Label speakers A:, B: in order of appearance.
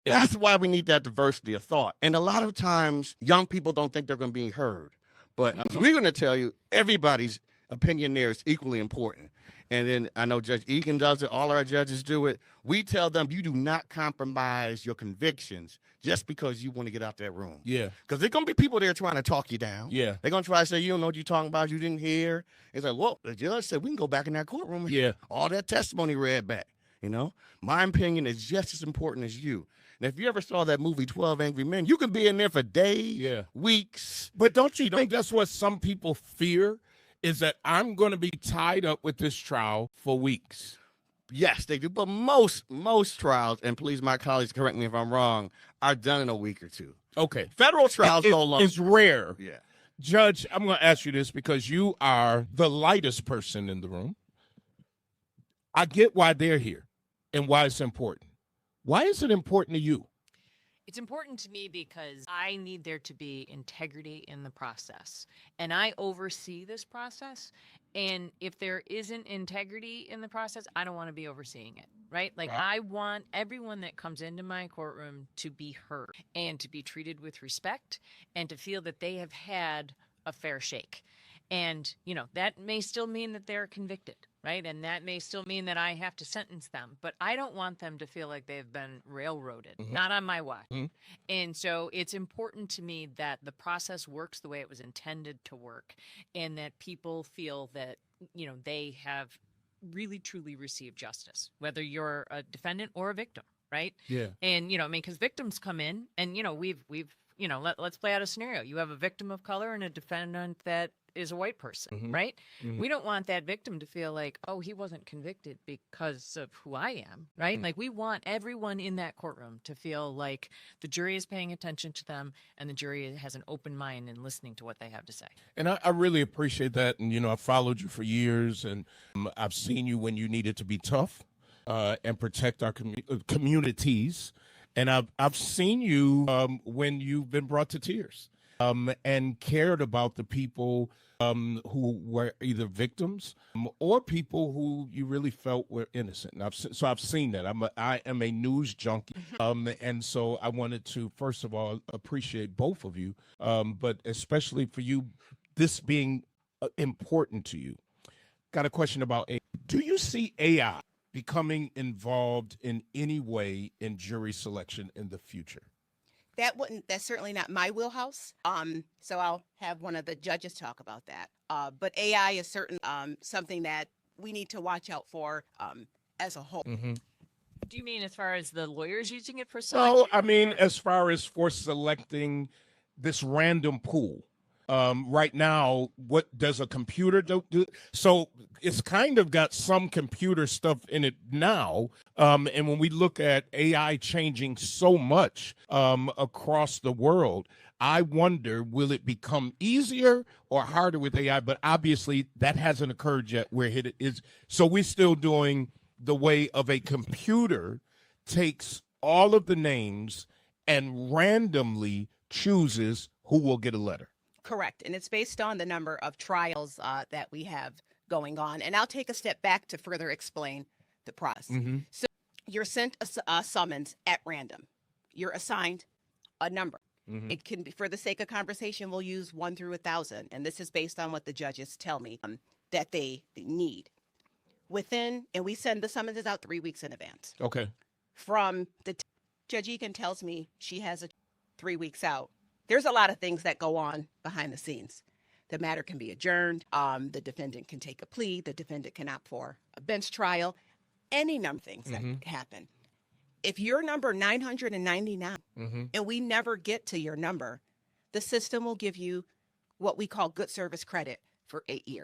A: That's why we need that diversity of thought. And a lot of times, young people don't think they're going to be heard. But we're going to tell you everybody's opinion there is equally important. And then I know Judge Eagan does it. All our judges do it. We tell them you do not compromise your convictions just because you want to get out that room.
B: Yeah.
A: Because there's going to be people there trying to talk you down.
B: Yeah.
A: They're going to try to say, you don't know what you're talking about. You didn't hear. It's like, well, the judge said we can go back in that courtroom and all that testimony read back. You know, my opinion is just as important as you. And if you ever saw that movie 12 Angry Men, you could be in there for days, weeks.
B: But don't you think that's what some people fear, is that I'm going to be tied up with this trial for weeks?
A: Yes, they do. But most trials, and please, my colleagues, correct me if I'm wrong, are done in a week or two.
B: Okay.
A: Federal trials go long.
B: It's rare.
A: Yeah.
B: Judge, I'm going to ask you this because you are the lightest person in the room. I get why they're here and why it's important. Why is it important to you?
C: It's important to me because I need there to be integrity in the process. And I oversee this process. And if there isn't integrity in the process, I don't want to be overseeing it, right? Like, I want everyone that comes into my courtroom to be heard and to be treated with respect and to feel that they have had a fair shake. And, you know, that may still mean that they're convicted, right? And that may still mean that I have to sentence them. But I don't want them to feel like they've been railroaded, not on my watch. And so it's important to me that the process works the way it was intended to work and that people feel that, you know, they have really, truly received justice, whether you're a defendant or a victim, right?
B: Yeah.
C: And, you know, I mean, because victims come in and, you know, we've you know, let's play out a scenario. You have a victim of color and a defendant that is a white person, right? We don't want that victim to feel like, oh, he wasn't convicted because of who I am, right? Like, we want everyone in that courtroom to feel like the jury is paying attention to them and the jury has an open mind and listening to what they have to say.
B: And I really appreciate that. And, you know, I've followed you for years, and I've seen you when you needed to be tough and protect our communities. And I've seen you when you've been brought to tears and cared about the people who were either victims or people who you really felt were innocent. And I've seen that. I am a news junkie, and so I wanted to first of all appreciate both of you, but especially for you, this being important to you. Got a question about AI. Do you see AI becoming involved in any way in jury selection in the future?
D: That's certainly not my wheelhouse. So I'll have one of the judges talk about that. But AI is certainly something that we need to watch out for as a whole.
C: Do you mean as far as the lawyers using it for selection?
B: No, I mean as far as for selecting this random pool. Right now, what does a computer do? So it's kind of got some computer stuff in it now. And when we look at AI changing so much across the world, I wonder, will it become easier or harder with AI? But obviously, that hasn't occurred yet where it is. So we're still doing the way of a computer takes all of the names and randomly chooses who will get a letter.
D: Correct. And it's based on the number of trials that we have going on. And I'll take a step back to further explain the process. So you're sent a summons at random. You're assigned a number. It can be, for the sake of conversation, we'll use 1 through 1,000. And this is based on what the judges tell me that they need. And we send the summonses out 3 weeks in advance.
B: Okay.
D: From Judge Eagan tells me she has 3 weeks out. There's a lot of things that go on behind the scenes. The matter can be adjourned. The defendant can take a plea. The defendant can opt for a bench trial. Any number of things that happen. If you're number 999 and we never get to your number, the system will give you what we call good service credit for 8 years.